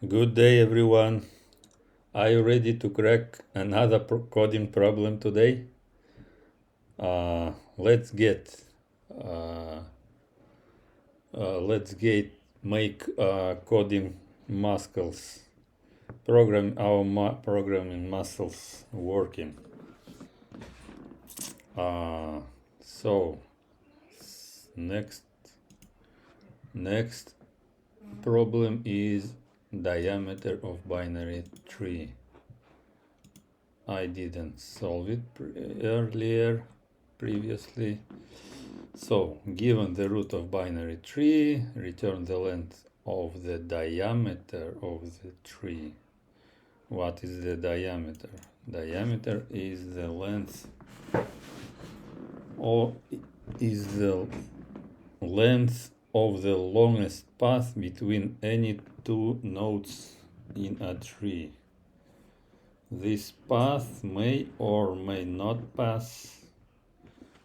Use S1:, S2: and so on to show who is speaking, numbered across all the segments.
S1: Good day, everyone. Are you ready to crack another coding problem today? Let's get make coding muscles, programming muscles working. So next problem is diameter of binary tree. I didn't solve it previously. So, given the root of binary tree, return the length of the diameter of the tree. What is the diameter? Diameter is the length of the longest path between any two nodes in a tree. This path may or may not pass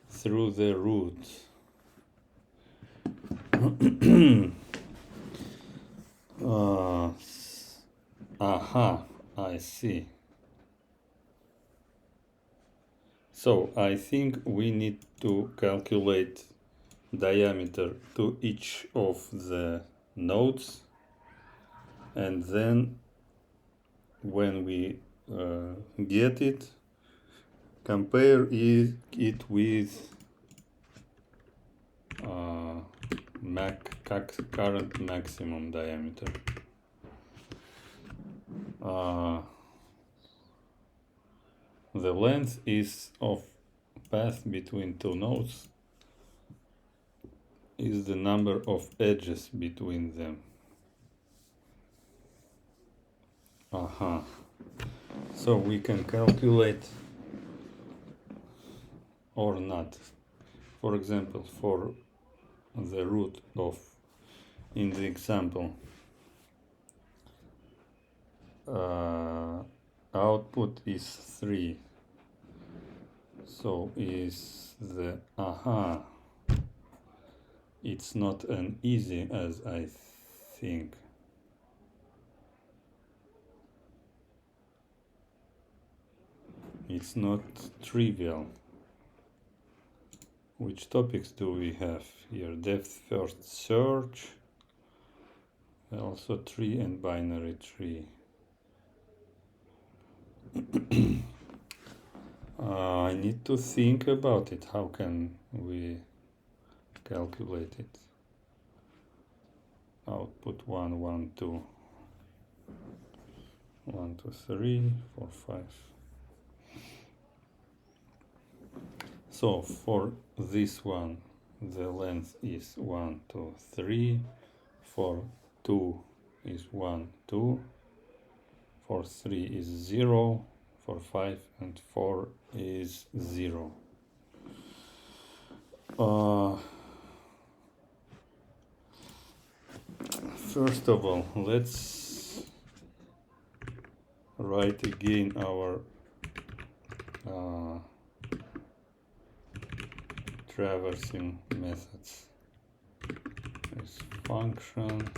S1: through the root. I see. So I think we need to calculate diameter to each of the nodes, and then when we get it, compare it with current maximum diameter. The length is of path between two nodes is the number of edges between them. So we can calculate or not. For example, for the root of, in the example, output is 3. So is the it's not an easy as I think. It's not trivial. Which topics do we have here? Depth first search, also tree and binary tree. I need to think about it. How can we calculate it? Output 1, 1, 2, 1, 2, 3, 4, 5. So for this one, the length is 1, 2, 3. For 2 is 1, 2. For 3 is 0. For 5 and 4 is 0. First of all, let's write again our traversing methods. This function.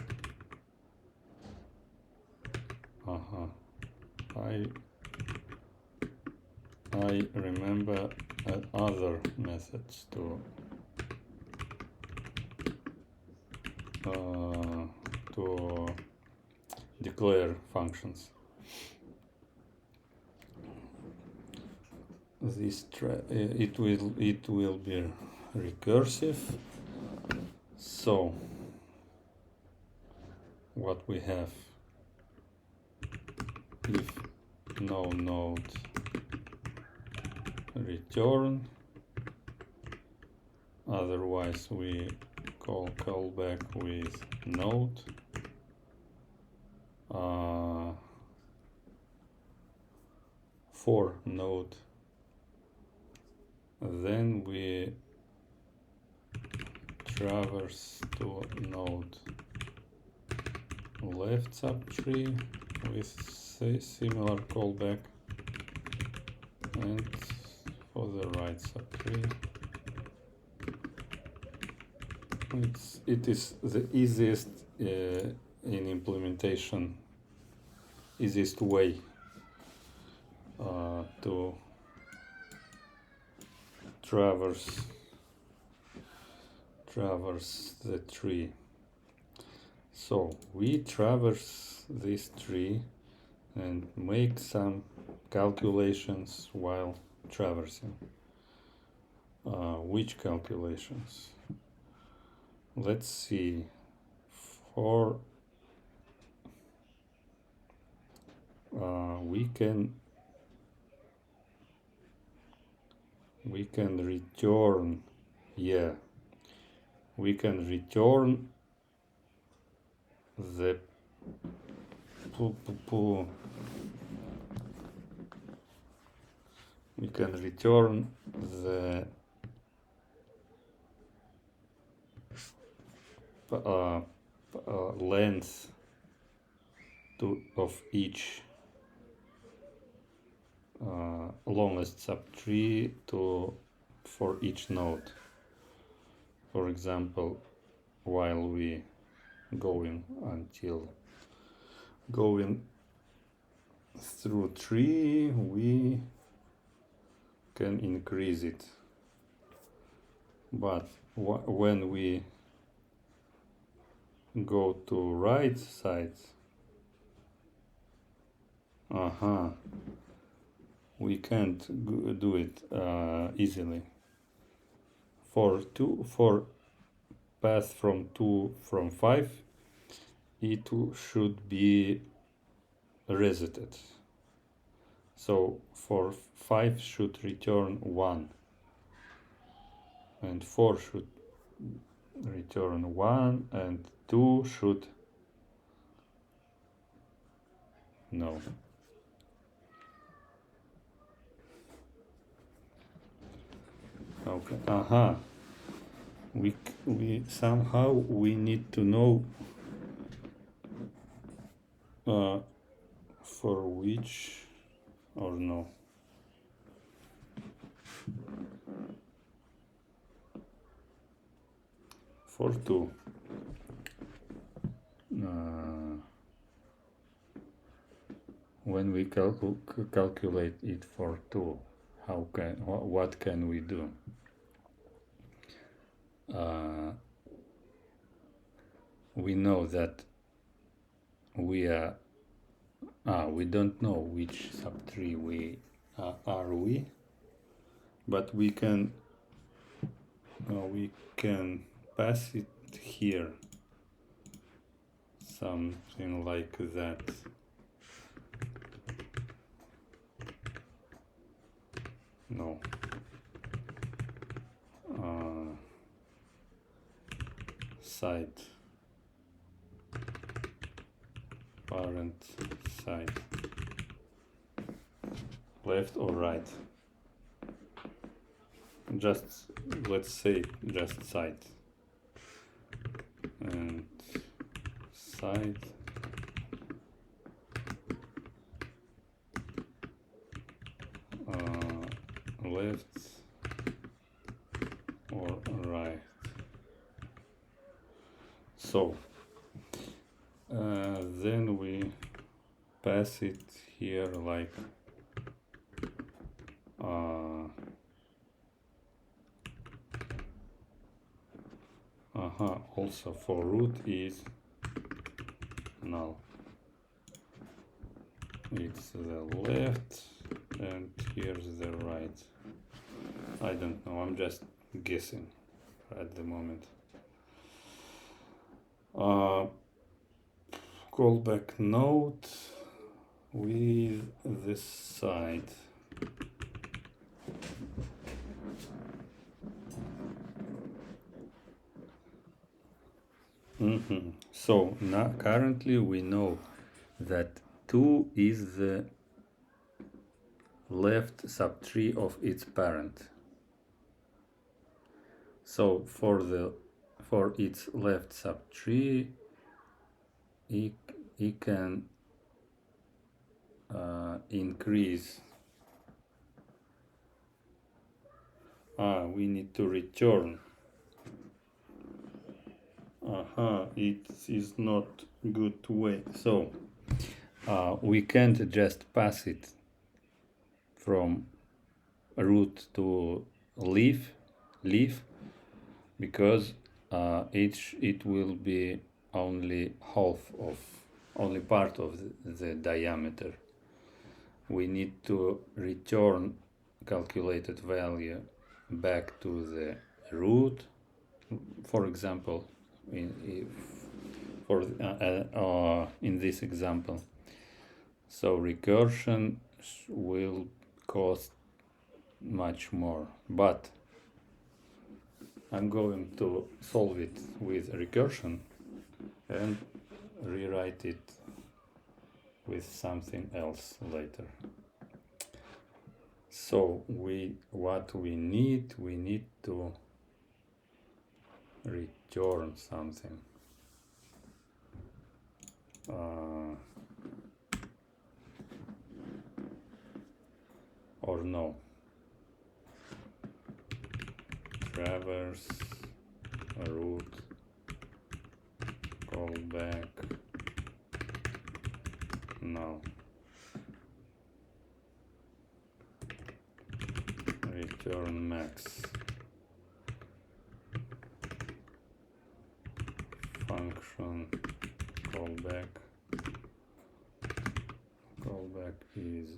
S1: I remember other methods to declare functions. This it will be recursive. So what we have, if no node, return, otherwise we call callback with node. For node, then we traverse to node left subtree with similar callback, and for the right subtree it is the easiest in implementation easiest way to traverse the tree. So we traverse this tree and make some calculations while traversing. Which calculations? Let's see. For we can return, yeah, we can return the we can return the length of each longest subtree for each node. For example, while we going through tree, we can increase it, but when we go to right side, we can't do it easily. For path from 5, it should be resetted. So for 5 should return 1, and 4 should return 1, and 2 should no. Okay. We somehow we need to know for which or no. For 2. When we calculate it for 2, what can we do? We know that we don't know which subtree we are we, but we can pass it here, something like that. No. Side, parent side, left or right? Just, let's say, just side, and side, left or right. So then we pass it here like also for root is null. It's the left and here's the right. I don't know, I'm just guessing at the moment. Callback node with this side. So now currently we know that 2 is the left subtree of its parent. So for its left subtree, it can increase. We need to return. It is not good way. So we can't just pass it from root to leaf, because it will be only only part of the diameter. We need to return calculated value back to the root, for example, in this example. So recursion will cost much more, but I'm going to solve it with recursion and rewrite it with something else later. So what we need to return something. Or no. Traverse root callback. No. Return max. Function callback. Callback is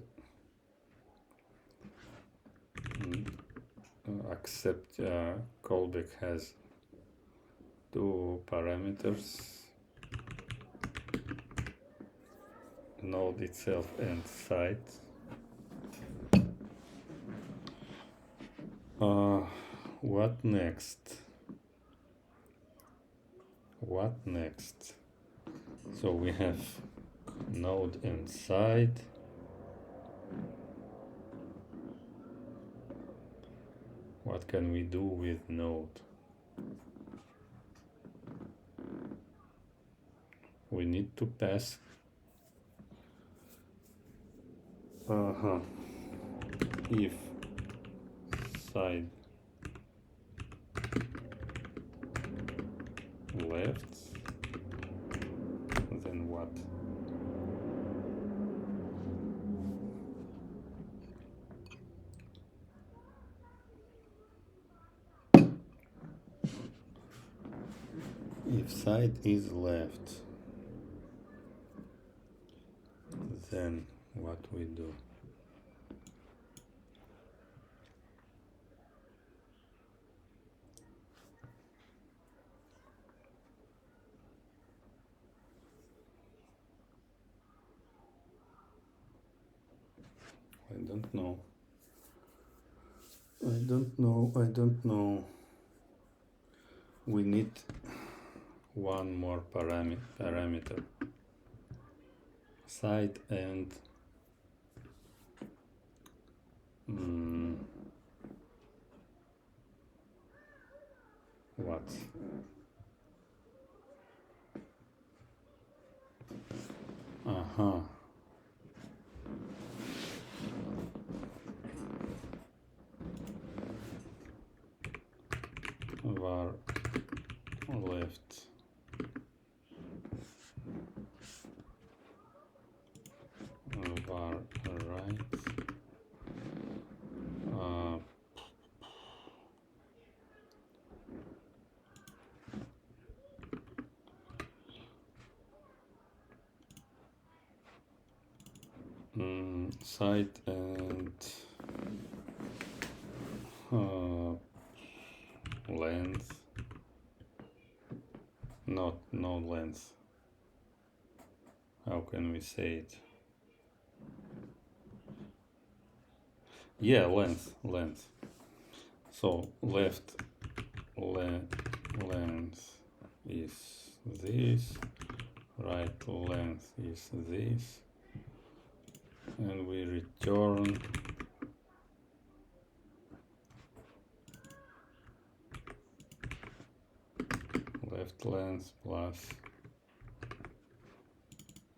S1: accept callback has two parameters, node itself and site. What next? What next? So we have node and site. What can we do with node? We need to pass if side left, then what? If side is left, then what we do? I don't know. We need one more parameter. Side and what? Var left var right. Side and length, no length. How can we say it? Yeah, length. So left length is this, right length is this, and we return left length plus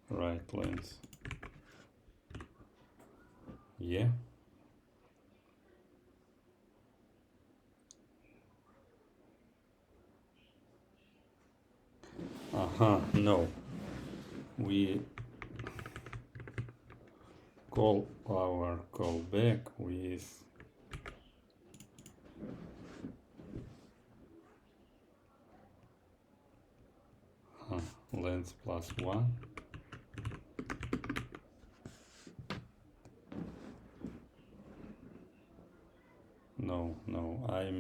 S1: right length. Yeah. No. We call our callback with length plus 1. No, I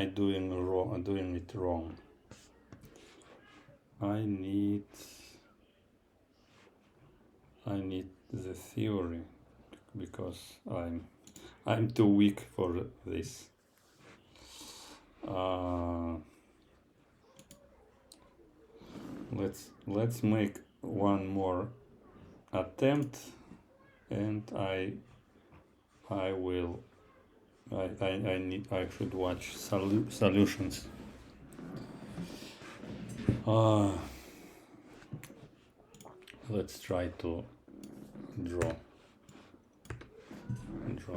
S1: doing it wrong. I need the theory because I'm too weak for this. Let's make one more attempt, and I should watch solutions. Let's try to draw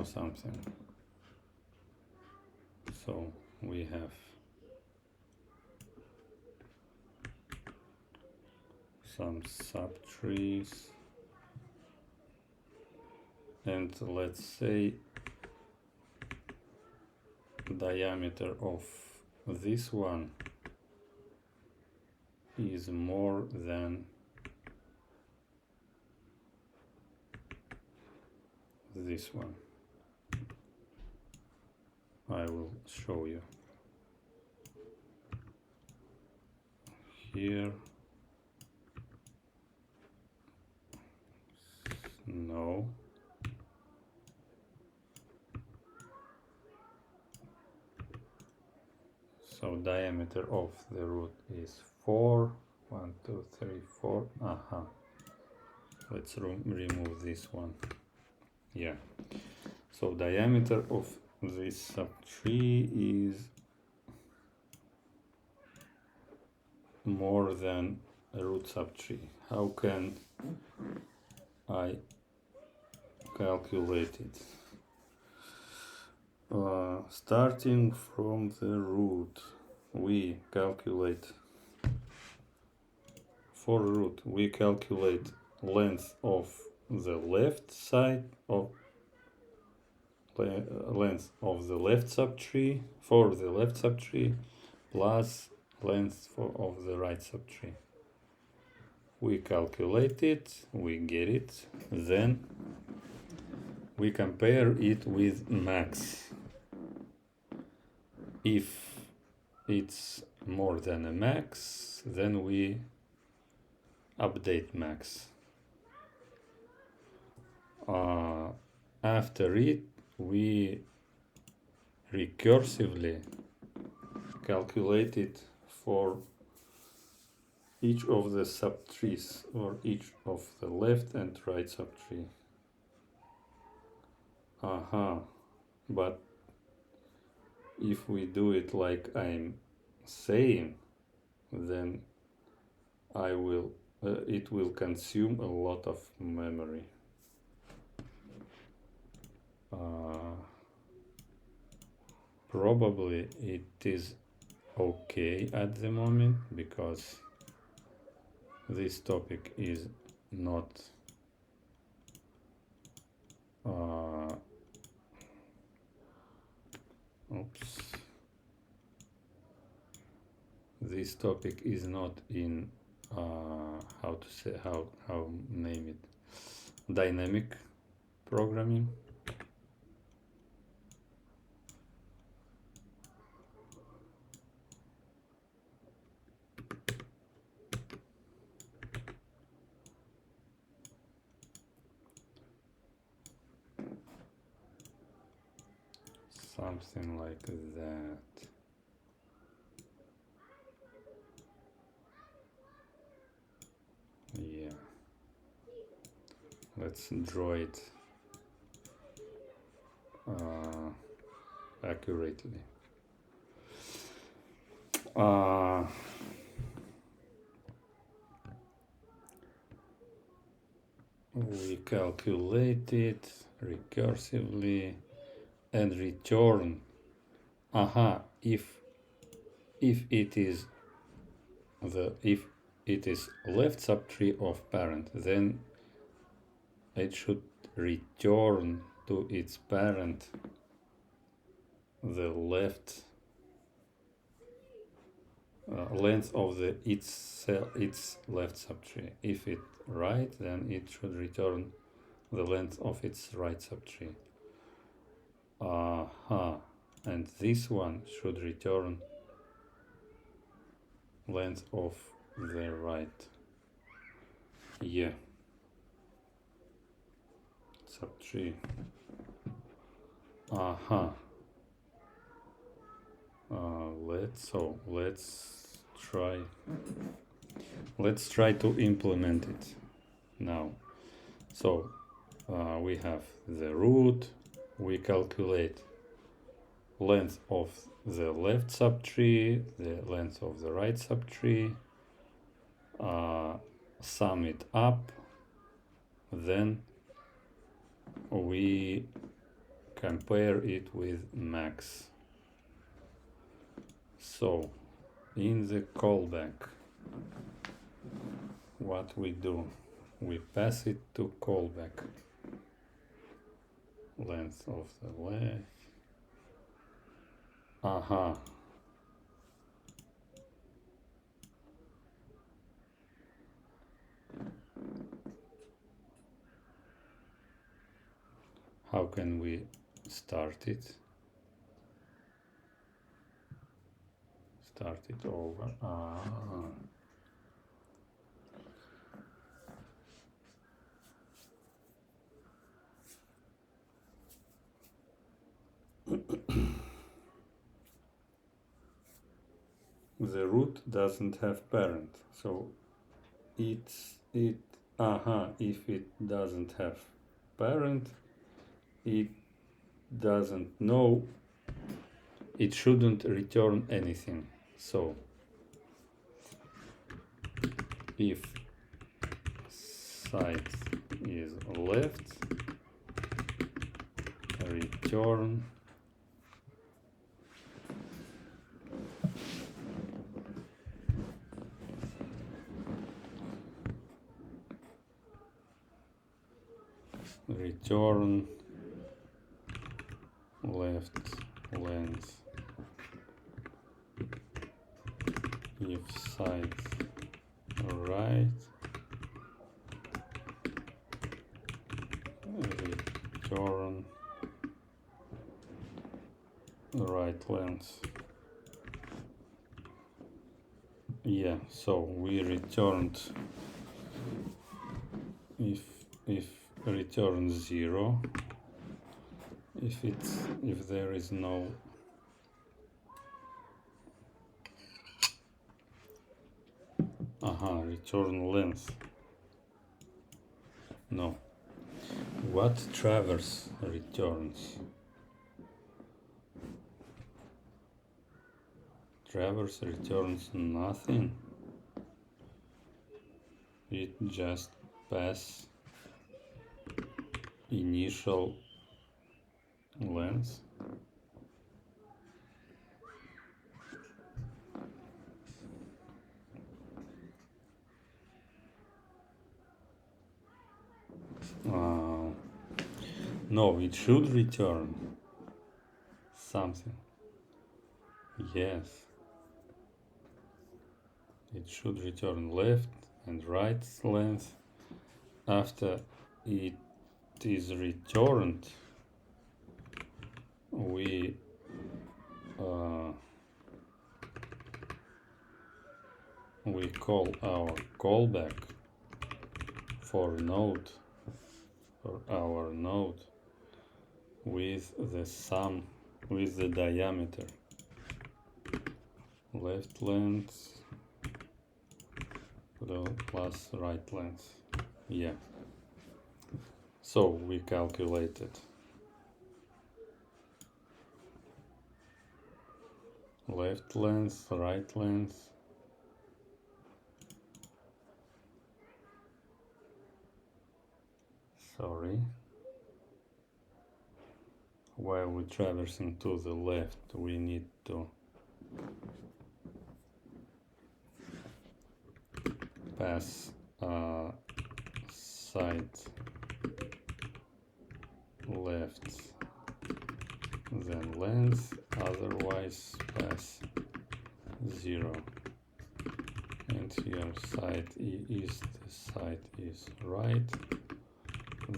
S1: something. So we have some subtrees, and let's say diameter of this one is more than this one. I will show you here. No. So diameter of the root is 4. 1, 2, 3, 4. Let's remove this one. Yeah. So diameter of this subtree is more than root subtree. How can I calculate it? Starting from the root, we calculate for root. We calculate length of the left side of length of the left subtree for the left subtree plus length of the right subtree. We calculate it, we get it, then we compare it with max. If it's more than a max, then we update max. After it, we recursively calculate it for each of the subtrees or each of the left and right subtree. But if we do it like I'm saying, then it will consume a lot of memory. Probably it is okay at the moment because this topic is not this topic is not in how name it, dynamic programming. Something like that. Yeah. Let's draw it accurately. We calculate it recursively and return if it is if it is left subtree of parent, then it should return to its parent the left length of its left subtree. If it right, then it should return the length of its right subtree. And this one should return length of the right. Yeah. Subtree. Let's try to implement it now. So we have the root, we calculate length of the left subtree, the length of the right subtree, sum it up, then we compare it with max. So in the callback, what we do, we pass it to callback, length of the left. How can we start it? Start it over. The root doesn't have parent, so if it doesn't have parent, it doesn't know, it shouldn't return anything. So if side is left, return left length. If side right, return right length. Yeah, so we returned if return 0, if there is no return length. No. What traverse returns? Traverse returns nothing. It just pass initial length. No, it should return something. Yes. It should return left and right length. After it is returned, we call our callback for our node with the sum, with the diameter, left length plus right length. Yeah. So we calculated left length, right length, while we're traversing to the left, we need to pass side left, then length, otherwise pass 0. And here side east, side is right,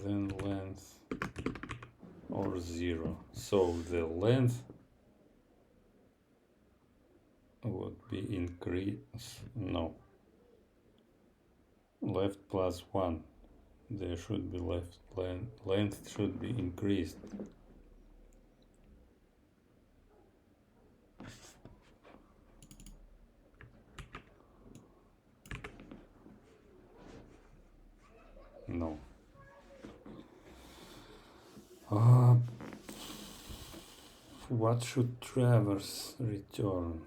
S1: then length or 0. So the length would be increased, no, left plus 1. There should be left length should be increased. No. What should traverse return?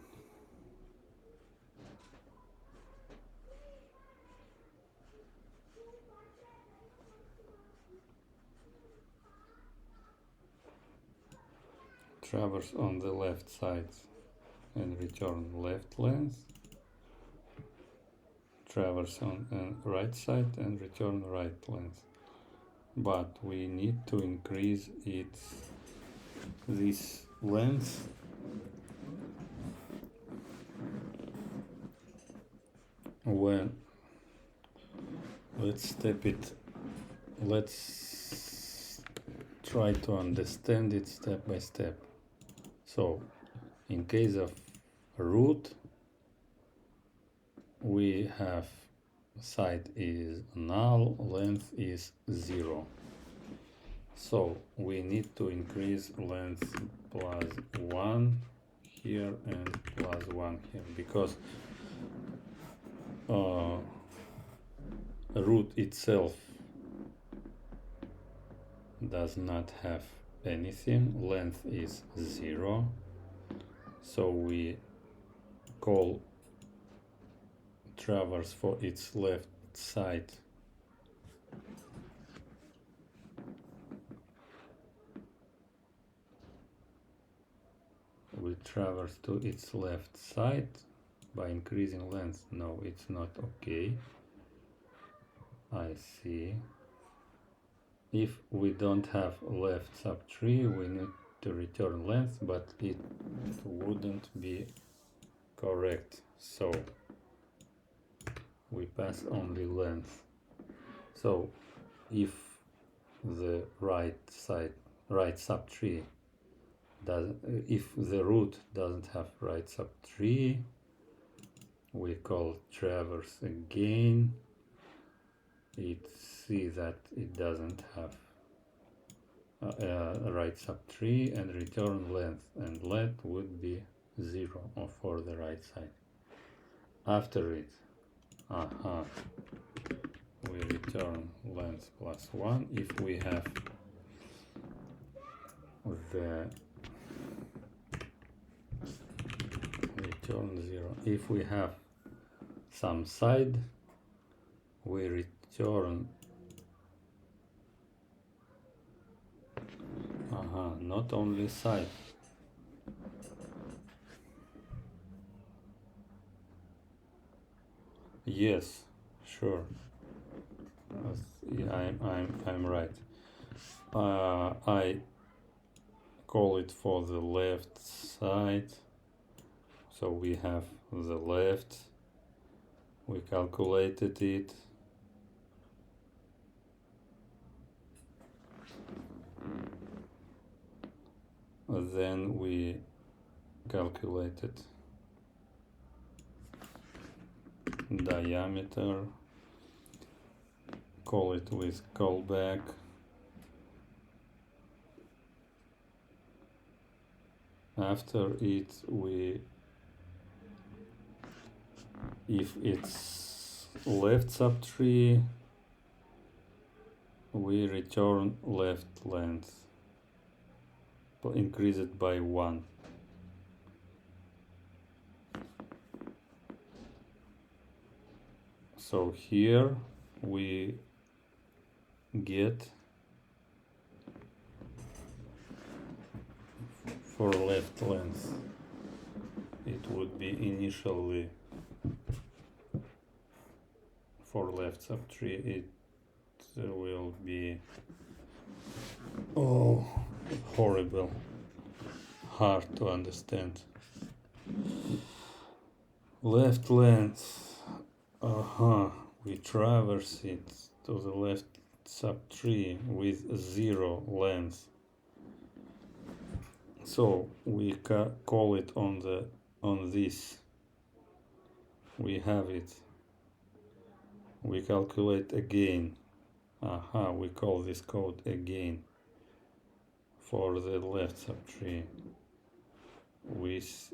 S1: Traverse on the left side and return left length. Traverse on the right side and return right length. But we need to increase this length when let's try to understand it step by step. So in case of root, we have side is null, length is 0. So we need to increase length plus 1 here and plus 1 here, because root itself does not have anything, length is 0, so we call traverse for its left side we traverse to its left side by increasing length. No, it's not okay. I see. If we don't have left subtree, we need to return length, but it wouldn't be correct. So we pass only length. So if the right subtree if the root doesn't have right subtree, we call traverse again. It sees that it doesn't have a right subtree and return length, and length would be 0 for the right side. After it, we return length plus 1 if we have the return 0. If we have some side, we return not only side. Yes, sure. I'm right. I call it for the left side. So we have the left. We calculated it. Then we calculated diameter, call it with callback. After it, if it's left subtree, we return left length, increase it by 1. So here we get for left length, it would be initially for left sub-tree it will be horrible, hard to understand. Left length, we traverse it to the left sub-tree with 0 length, so we call it on this, we have it, we calculate again, we call this code again for the left subtree with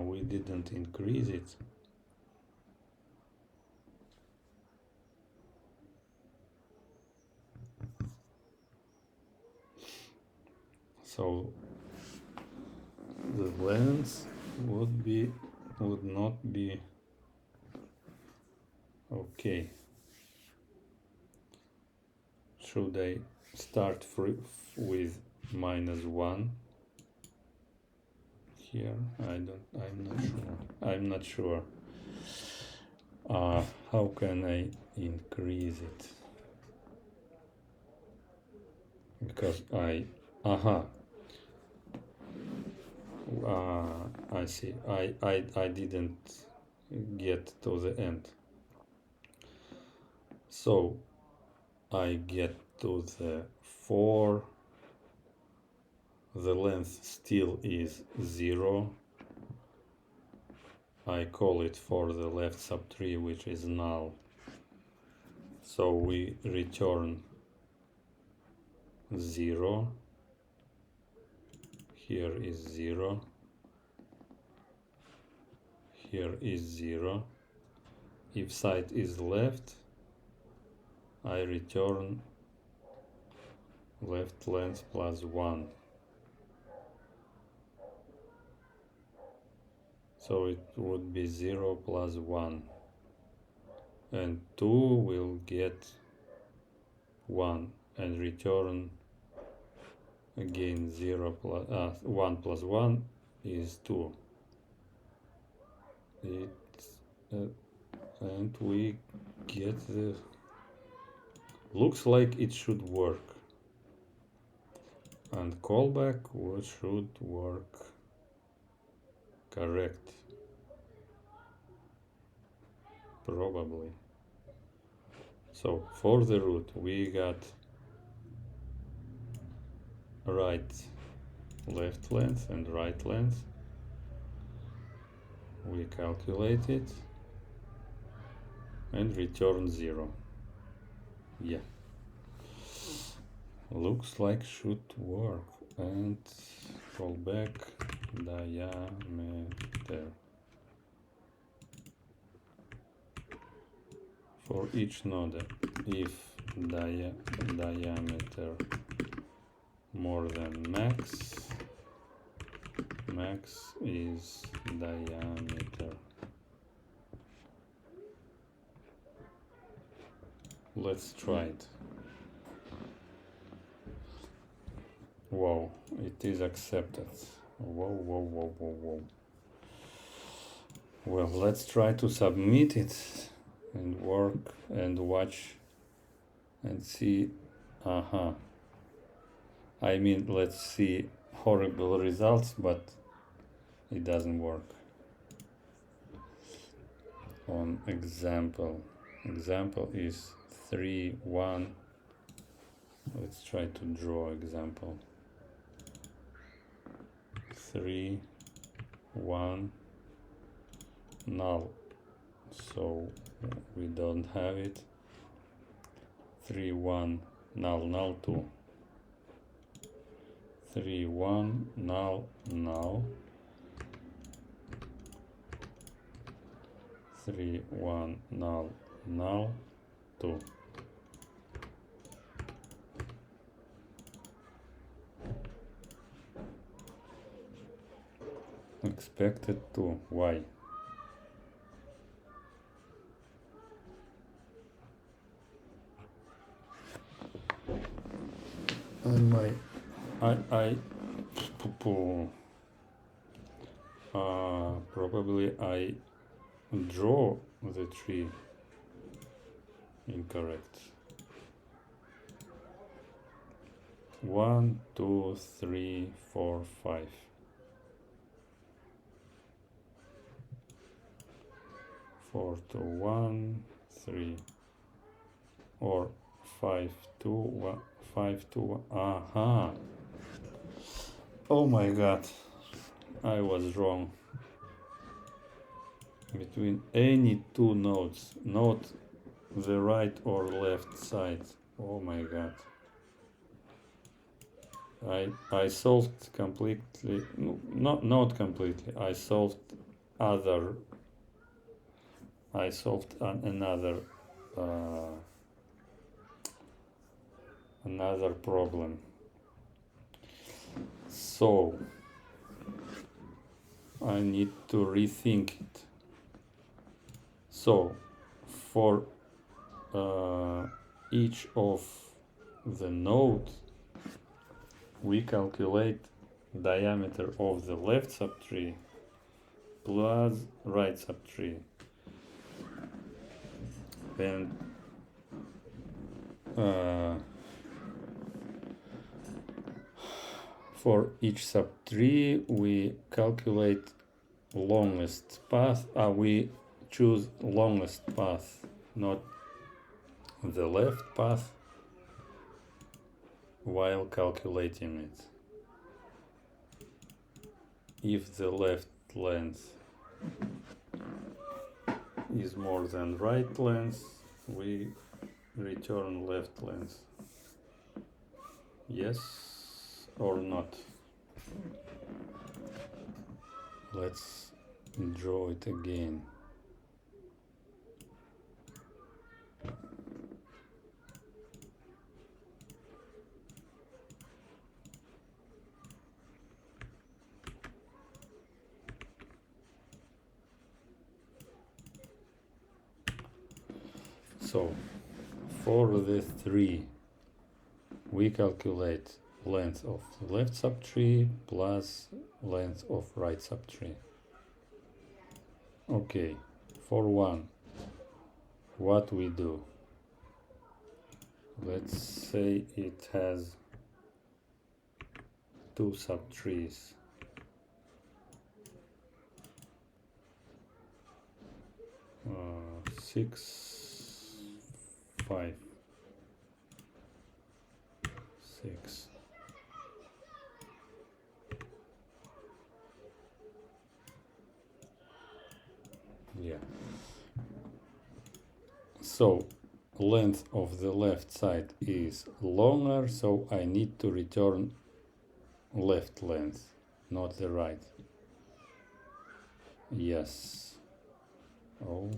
S1: we didn't increase it. So the length would not be okay. Should I start with -1 here? I'm not sure. How can I increase it? Because I see. I didn't get to the end. So I get to the 4. The length still is 0. I call it for the left subtree, which is null. So we return 0. Here is 0. Here is 0. If side is left, I return left length plus 1. So it would be 0 plus 1. And 2 will get 1 and return again 0 plus 1 plus 1 is 2. And we get the, looks like it should work, and callback should work correct, probably. So for the root we got left length and right length. We calculate it and return 0. Yeah, looks like should work. And callback diameter for each node. If diameter more than max is diameter. Let's try it. Wow, it is accepted. Whoa. Well, let's try to submit it and work and watch and see. I mean, let's see horrible results, but it doesn't work. On example is 3, 1. Let's try to draw example. 3, 1, null, so we don't have it. 3, 1, null, 2. 3, 1, null. 3, 1, null, 2. Expected to. Why? And probably I draw the tree. Incorrect. 1, 2, 3, 4, 5. 4, 2, 1, 3, or 5, 2, 1, 5, 2, 1. Aha! Oh my god, I was wrong. Between any two nodes, not the right or left side. Oh my god. I solved completely, no, not completely. I solved another another problem. So I need to rethink it. So for each of the nodes, we calculate diameter of the left subtree plus right subtree, and for each subtree we calculate longest path. We choose longest path, not the left path, while calculating it. If the left length is more than right length, we return left length. Yes or not? Let's draw it again. So for the 3, we calculate length of left subtree plus length of right subtree. Okay, for 1, what we do? Let's say it has 2 subtrees. Uh, 6, 5, 6. Yeah. So length of the left side is longer, so I need to return left length, not the right. Yes. Oh.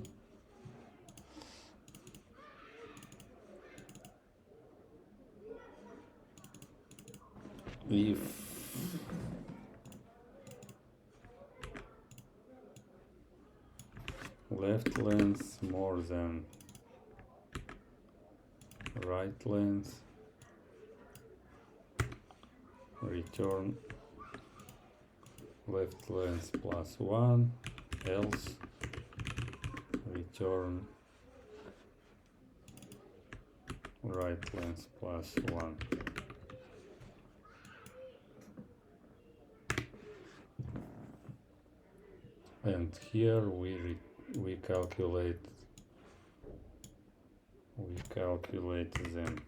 S1: If left length more than right length, return left length plus 1, else return right length plus 1. And here we calculate them.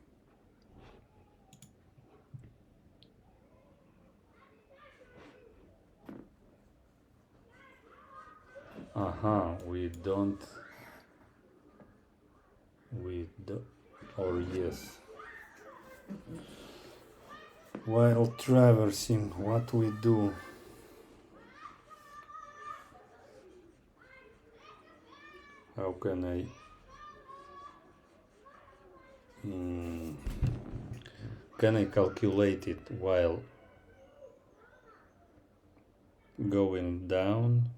S1: Aha, we do, or yes. While traversing, what we do? How can I calculate it while going down?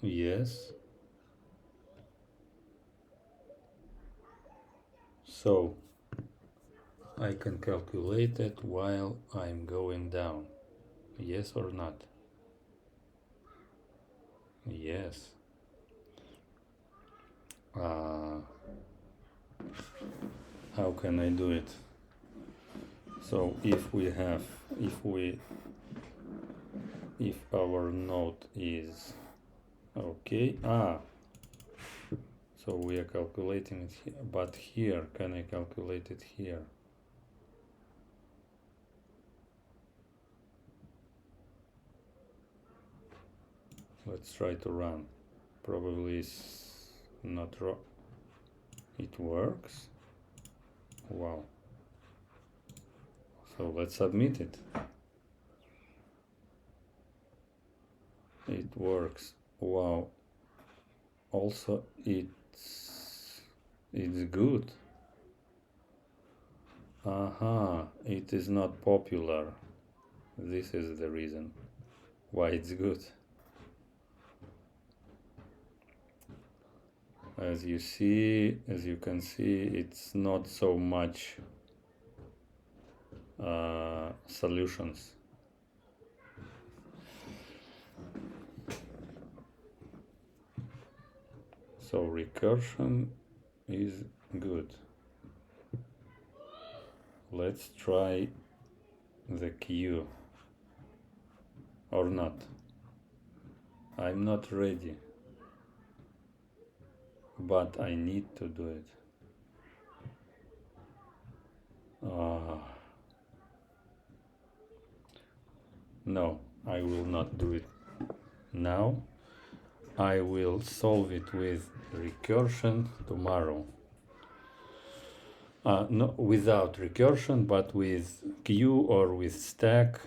S1: Yes. So I can calculate it while I'm going down. Yes or not? Yes. How can I do it? So if our node is okay, so we are calculating it here, but here, can I calculate it here? Let's try to run. Probably it's not wrong. It works. Wow. So let's submit it. It works. Wow. Also it's good. It is not popular. This is the reason why it's good. As you can see, it's not so much solutions. So recursion is good. Let's try the queue or not. I'm not ready, but I need to do it. No, I will not do it now. I will solve it with recursion tomorrow. No, without recursion, but with queue or with stack,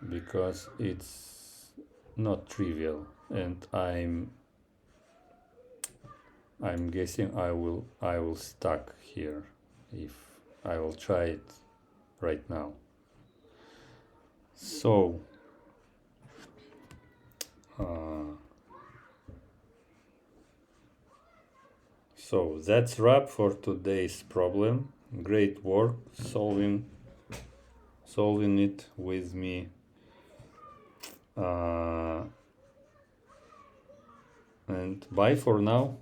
S1: because it's not trivial, and I'm guessing I will stuck here if I will try it right now. So so that's wrap for today's problem. Great work solving it with me. And bye for now.